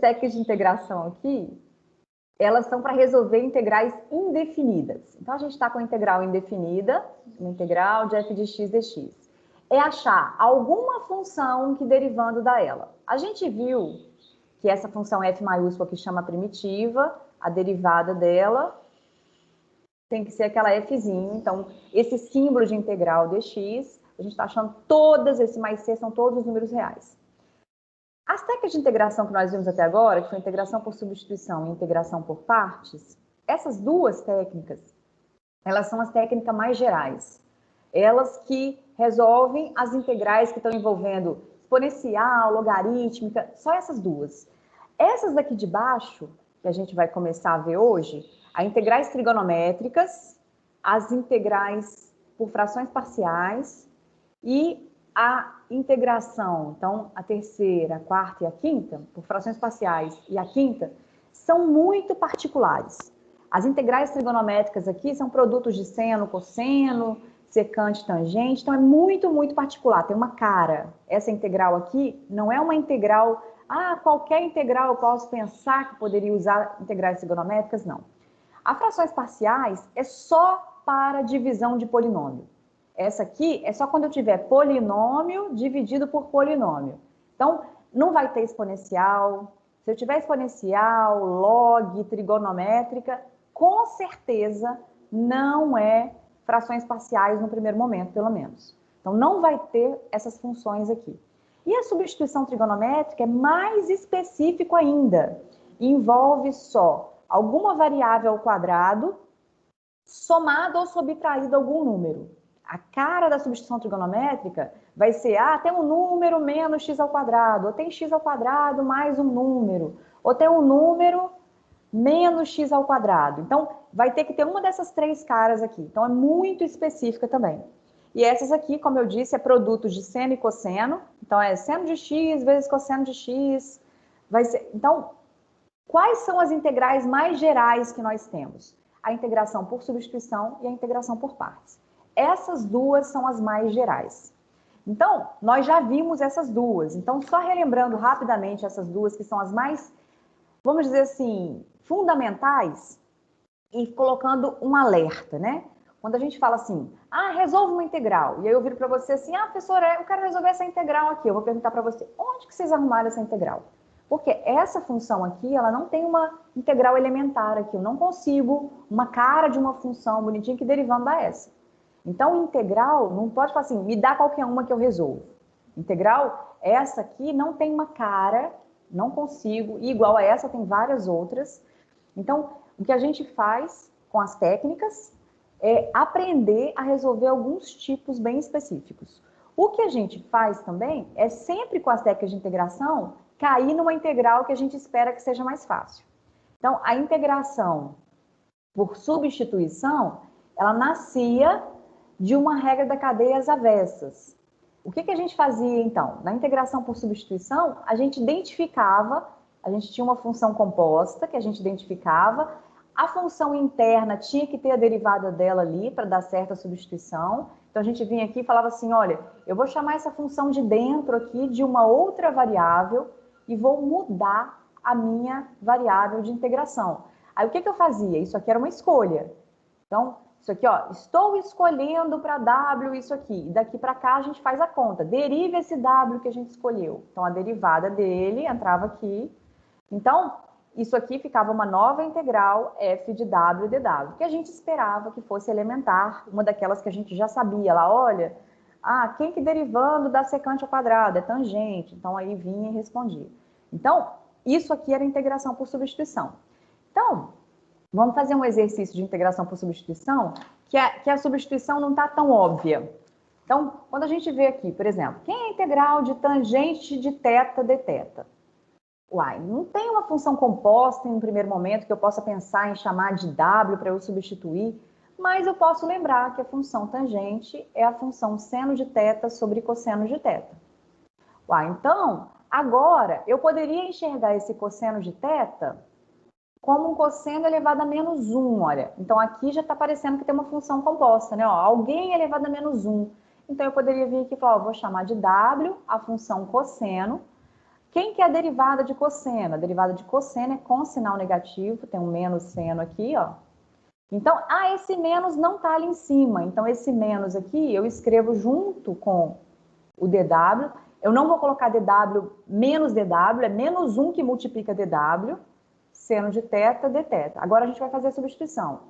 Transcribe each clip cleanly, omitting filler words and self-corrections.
técnicas de integração aqui, elas são para resolver integrais indefinidas. Então, a gente está com a integral indefinida, uma integral de f de x dx. É achar alguma função que derivando dela. A gente viu que essa função f maiúscula que chama primitiva, a derivada dela tem que ser aquela fzinho. Então, esse símbolo de integral dx, a gente está achando todas, esse mais c são todos os números reais. As técnicas de integração que nós vimos até agora, que foi integração por substituição e integração por partes, essas duas técnicas, elas são as técnicas mais gerais. Elas que resolvem as integrais que estão envolvendo exponencial, logarítmica, só essas duas. Essas daqui de baixo, que a gente vai começar a ver hoje, as integrais trigonométricas, as integrais por frações parciais e a integração, então, a terceira, a quarta e a quinta, por frações parciais e a quinta, são muito particulares. As integrais trigonométricas aqui são produtos de seno, cosseno, secante, tangente, então é muito, muito particular, tem uma cara. Essa integral aqui não é uma integral, qualquer integral eu posso pensar que poderia usar integrais trigonométricas, não. As frações parciais é só para divisão de polinômio. Essa aqui é só quando eu tiver polinômio dividido por polinômio. Então, não vai ter exponencial. Se eu tiver exponencial, log, trigonométrica, com certeza não é frações parciais no primeiro momento, pelo menos. Então, não vai ter essas funções aqui. E a substituição trigonométrica é mais específico ainda. Envolve só alguma variável ao quadrado somado ou subtraído algum número. A cara da substituição trigonométrica vai ser, tem um número menos x ao quadrado, ou tem x ao quadrado mais um número, ou tem um número menos x ao quadrado. Então, vai ter que ter uma dessas três caras aqui. Então, é muito específica também. E essas aqui, como eu disse, é produtos de seno e cosseno. Então, é seno de x vezes cosseno de x. Vai ser... Então, quais são as integrais mais gerais que nós temos? A integração por substituição e a integração por partes. Essas duas são as mais gerais. Então, nós já vimos essas duas. Então, só relembrando rapidamente essas duas, que são as mais, vamos dizer assim, fundamentais, e colocando um alerta, né? Quando a gente fala assim, resolve uma integral. E aí eu viro para você assim, professora, eu quero resolver essa integral aqui. Eu vou perguntar para você, onde que vocês arrumaram essa integral? Porque essa função aqui, ela não tem uma integral elementar aqui. Eu não consigo uma cara de uma função bonitinha que derivando da essa. Então, integral, não pode falar assim, me dá qualquer uma que eu resolvo. Integral, essa aqui não tem uma cara, não consigo, e igual a essa tem várias outras. Então, o que a gente faz com as técnicas é aprender a resolver alguns tipos bem específicos. O que a gente faz também é sempre com as técnicas de integração cair numa integral que a gente espera que seja mais fácil. Então, a integração por substituição, ela nascia de uma regra da cadeia às avessas. O que a gente fazia, então? Na integração por substituição, a gente identificava, a gente tinha uma função composta que a gente identificava, a função interna tinha que ter a derivada dela ali para dar certa substituição. Então, a gente vinha aqui e falava assim, olha, eu vou chamar essa função de dentro aqui de uma outra variável e vou mudar a minha variável de integração. Aí, o que eu fazia? Isso aqui era uma escolha. Então, isso aqui, estou escolhendo para W isso aqui. E daqui para cá a gente faz a conta. Deriva esse W que a gente escolheu. Então, a derivada dele entrava aqui. Então, isso aqui ficava uma nova integral f de W dw, que a gente esperava que fosse elementar, uma daquelas que a gente já sabia lá, olha, quem que derivando da secante ao quadrado? É tangente. Então, aí vinha e respondia. Então, isso aqui era integração por substituição. Então, vamos fazer um exercício de integração por substituição, que a substituição não está tão óbvia. Então, quando a gente vê aqui, por exemplo, quem é a integral de tangente de θ dθ? Não tem uma função composta em um primeiro momento que eu possa pensar em chamar de W para eu substituir, mas eu posso lembrar que a função tangente é a função seno de θ sobre cosseno de θ. Então, agora, eu poderia enxergar esse cosseno de θ como um cosseno elevado a menos 1, olha. Então, aqui já está parecendo que tem uma função composta, né? Alguém elevado a menos 1. Então, eu poderia vir aqui e falar, vou chamar de W a função cosseno, Quem que é a derivada de cosseno? A derivada de cosseno é com sinal negativo, tem um menos seno aqui, ó. Então, esse menos não está ali em cima. Então, esse menos aqui eu escrevo junto com o dw. Eu não vou colocar dw menos dw, é menos 1 que multiplica dw, seno de θ, dθ. Agora a gente vai fazer a substituição.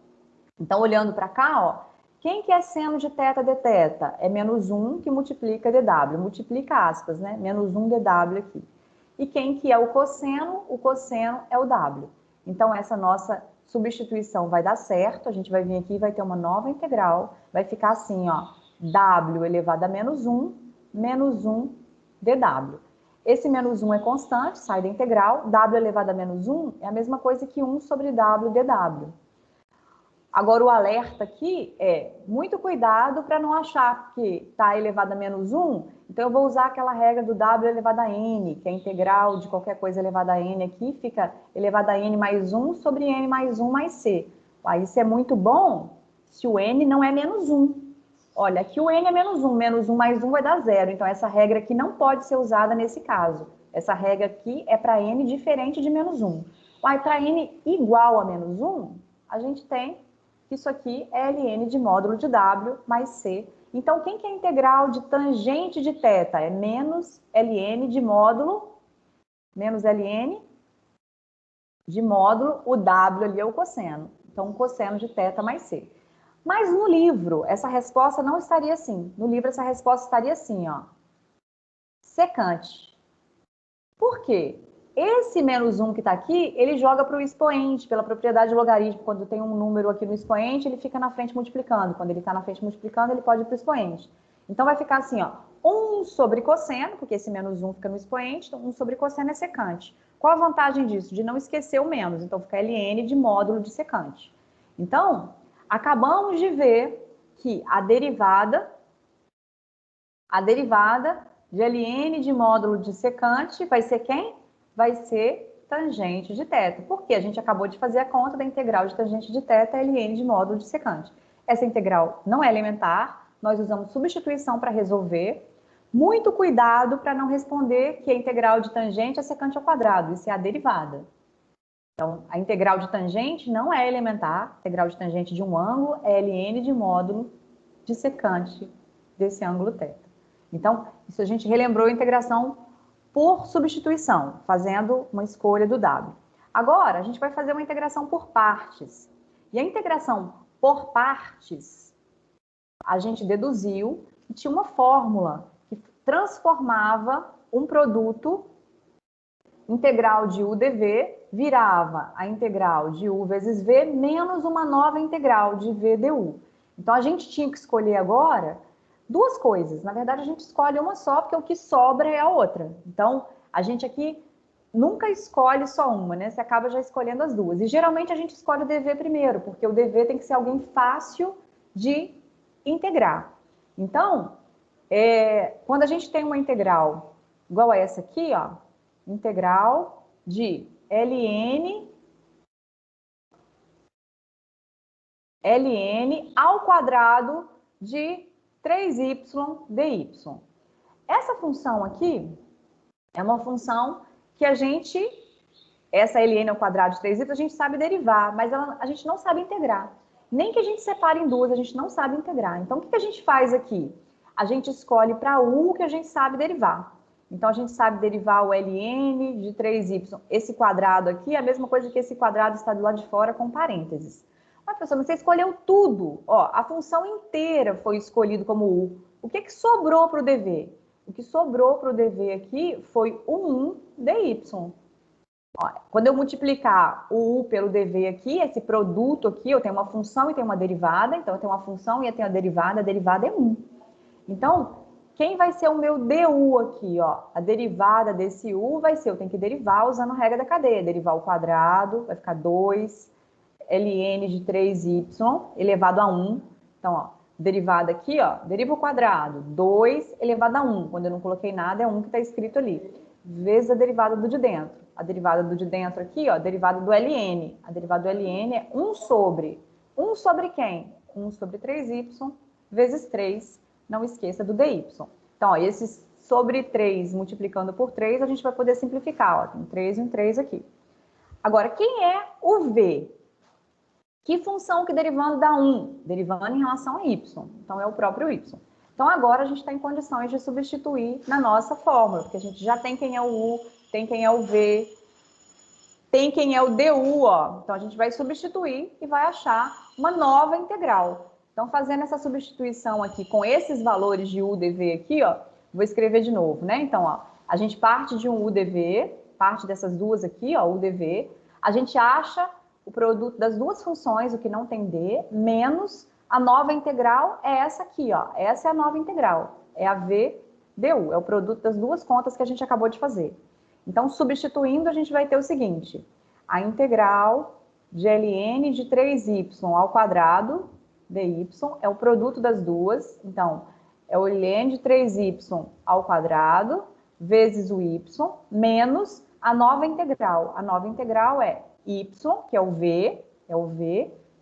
Então, olhando para cá, ó, quem que é seno de θ, dθ? É menos 1 que multiplica dw. Multiplica aspas, né? Menos 1 dw aqui. E quem que é o cosseno? O cosseno é o w. Então, essa nossa substituição vai dar certo. A gente vai vir aqui e vai ter uma nova integral. Vai ficar assim, ó, w elevado a menos 1 dw. Esse menos 1 é constante, sai da integral. W elevado a menos 1 é a mesma coisa que 1 sobre w dw. Agora, o alerta aqui é muito cuidado para não achar que está elevado a menos 1. Então, eu vou usar aquela regra do w elevado a n, que é a integral de qualquer coisa elevada a n aqui, fica elevado a n mais 1 sobre n mais 1 mais c. Isso é muito bom se o n não é menos 1. Olha, aqui o n é menos 1 mais 1 vai dar 0. Então, essa regra aqui não pode ser usada nesse caso. Essa regra aqui é para n diferente de menos 1. Para n igual a menos 1, a gente tem que isso aqui é ln de módulo de w mais c. Então, quem que é a integral de tangente de θ? É menos ln de módulo, menos ln de módulo, o w ali é o cosseno. Então, cosseno de θ mais c. Mas no livro, essa resposta não estaria assim. No livro, essa resposta estaria assim, ó. Secante. Por quê? Esse menos 1 que está aqui, ele joga para o expoente, pela propriedade logarítmica. Quando tem um número aqui no expoente, ele fica na frente multiplicando. Quando ele está na frente multiplicando, ele pode ir para o expoente. Então, vai ficar assim, ó, 1 sobre cosseno, porque esse menos 1 fica no expoente, então 1 sobre cosseno é secante. Qual a vantagem disso? De não esquecer o menos. Então, fica ln de módulo de secante. Então, acabamos de ver que a derivada de ln de módulo de secante vai ser quem? Vai ser tangente de θ. Porque a gente acabou de fazer a conta da integral de tangente de θ, ln de módulo de secante. Essa integral não é elementar, nós usamos substituição para resolver. Muito cuidado para não responder que a integral de tangente é secante ao quadrado, isso é a derivada. Então, a integral de tangente não é elementar, a integral de tangente de um ângulo é ln de módulo de secante desse ângulo θ. Então, isso a gente relembrou a integração por substituição, fazendo uma escolha do w. Agora, a gente vai fazer uma integração por partes. E a integração por partes, a gente deduziu que tinha uma fórmula que transformava um produto integral de u dv, virava a integral de u vezes v menos uma nova integral de v du. Então, a gente tinha que escolher agora duas coisas. Na verdade, a gente escolhe uma só, porque o que sobra é a outra. Então, a gente aqui nunca escolhe só uma, né? Você acaba já escolhendo as duas. E geralmente a gente escolhe o dv primeiro, porque o dv tem que ser alguém fácil de integrar. Então, quando a gente tem uma integral igual a essa aqui, ó, integral de ln ao quadrado de 3y dy. Essa função aqui é uma função que essa ln ao quadrado de 3y, a gente sabe derivar, mas a gente não sabe integrar. Nem que a gente separe em duas, a gente não sabe integrar. Então, o que a gente faz aqui? A gente escolhe para u que a gente sabe derivar. Então, a gente sabe derivar o ln de 3y. Esse quadrado aqui é a mesma coisa que esse quadrado está do lado de fora com parênteses. Mas, professor, você escolheu tudo. Ó, a função inteira foi escolhida como u. O que sobrou para o dv? O que sobrou para o dv aqui foi o 1 dy. Ó, quando eu multiplicar o u pelo dv aqui, esse produto aqui, eu tenho uma função e tenho uma derivada. Então, eu tenho uma função e eu tenho a derivada é 1. Então, quem vai ser o meu du aqui, ó? A derivada desse u vai ser, eu tenho que derivar usando a regra da cadeia. Derivar o quadrado, vai ficar 2 ln de 3y elevado a 1. Então, ó, derivada aqui, ó, deriva o quadrado, 2 elevado a 1. Quando eu não coloquei nada, é 1 que está escrito ali. Vezes a derivada do de dentro. A derivada do de dentro aqui, ó, derivada do ln. A derivada do ln é 1 sobre. 1 sobre quem? 1 sobre 3y vezes 3. Não esqueça do dy. Então, ó, esses sobre 3 multiplicando por 3, a gente vai poder simplificar. Ó, tem 3 e um 3 aqui. Agora, quem é o V? Que função que derivando dá 1? Derivando em relação a y. Então, é o próprio y. Então, agora a gente está em condições de substituir na nossa fórmula, porque a gente já tem quem é o u, tem quem é o v, tem quem é o du, ó. Então, a gente vai substituir e vai achar uma nova integral. Então, fazendo essa substituição aqui com esses valores de u dv aqui, ó, vou escrever de novo, né? Então, ó, a gente parte de um u dv, parte dessas duas aqui, ó, u dv, a gente acha o produto das duas funções, o que não tem d, menos a nova integral é essa aqui, ó. Essa é a nova integral, é a v du, é o produto das duas contas que a gente acabou de fazer. Então, substituindo, a gente vai ter o seguinte, a integral de ln de 3y ao quadrado dy é o produto das duas, então, é o ln de 3y ao quadrado vezes o y, menos a nova integral. A nova integral é y, que é o v,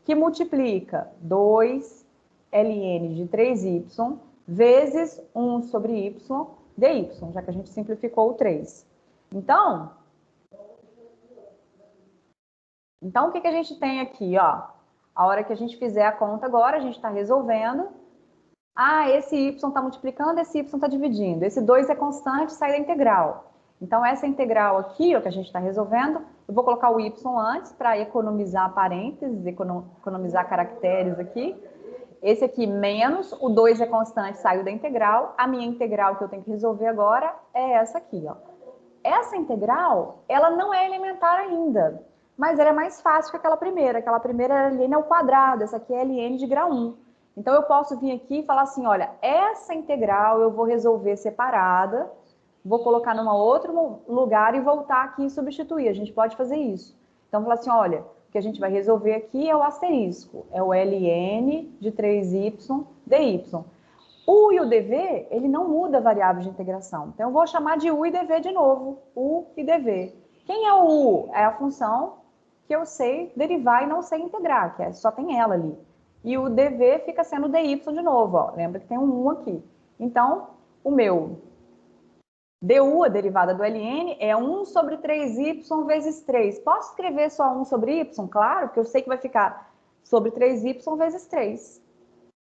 que multiplica 2 ln de 3y vezes 1 sobre y dy, já que a gente simplificou o 3. Então, o que a gente tem aqui, ó? A hora que a gente fizer a conta agora, a gente está resolvendo. Ah, esse y está multiplicando, esse y está dividindo. Esse 2 é constante, sai da integral. Então, essa integral aqui, ó, que a gente está resolvendo, eu vou colocar o y antes para economizar parênteses, economizar caracteres aqui. Esse aqui menos, o 2 é constante, saiu da integral. A minha integral que eu tenho que resolver agora é essa aqui, ó. Essa integral, ela não é elementar ainda, mas ela é mais fácil que aquela primeira. Aquela primeira era ln ao quadrado, essa aqui é ln de grau 1. Então, eu posso vir aqui e falar assim, olha, essa integral eu vou resolver separada, vou colocar num outro lugar e voltar aqui e substituir. A gente pode fazer isso. Então, falar assim, olha, o que a gente vai resolver aqui é o asterisco, é o ln de 3y dy. U e o dv, ele não muda a variável de integração. Então, eu vou chamar de u e dv de novo. U e dv. Quem é o u? É a função que eu sei derivar e não sei integrar, que só tem ela ali. E o dv fica sendo dy de novo, ó. Lembra que tem um 1 aqui. Então, o meu du, a derivada do ln, é 1 sobre 3y vezes 3. Posso escrever só 1 sobre y? Claro, porque eu sei que vai ficar sobre 3y vezes 3.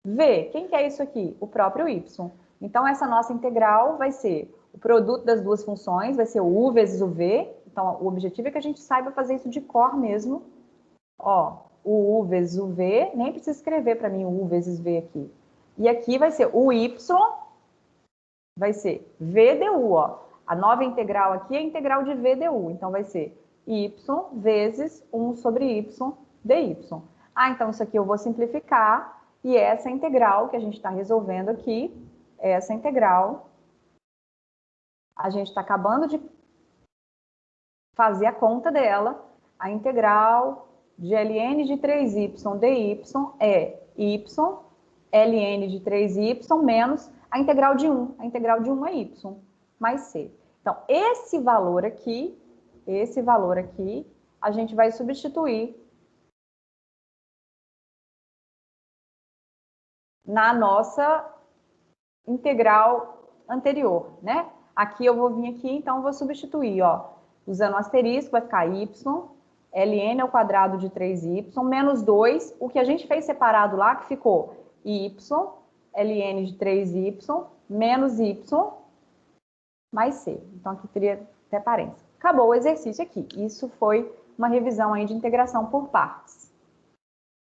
V, quem que é isso aqui? O próprio y. Então, essa nossa integral vai ser o produto das duas funções, vai ser o u vezes o v. Então, o objetivo é que a gente saiba fazer isso de cor mesmo. Ó, o u vezes o v, nem precisa escrever para mim o u vezes v aqui. E aqui vai ser o y, vai ser v du, ó. A nova integral aqui é a integral de v du. Então, vai ser y vezes 1 sobre y dy. Ah, então isso aqui eu vou simplificar. E essa integral que a gente está resolvendo aqui, essa integral, a gente está acabando de fazer a conta dela. A integral de ln de 3y dy é y ln de 3y menos a integral de 1. A integral de 1 é y mais c. Então, esse valor aqui, a gente vai substituir na nossa integral anterior, né? Aqui eu vou vir aqui, então eu vou substituir, ó, usando o asterisco, vai ficar y, ln ao quadrado de 3y, menos 2, o que a gente fez separado lá, que ficou y, ln de 3y, menos y, mais c. Então, aqui teria até parênteses. Acabou o exercício aqui. Isso foi uma revisão aí de integração por partes.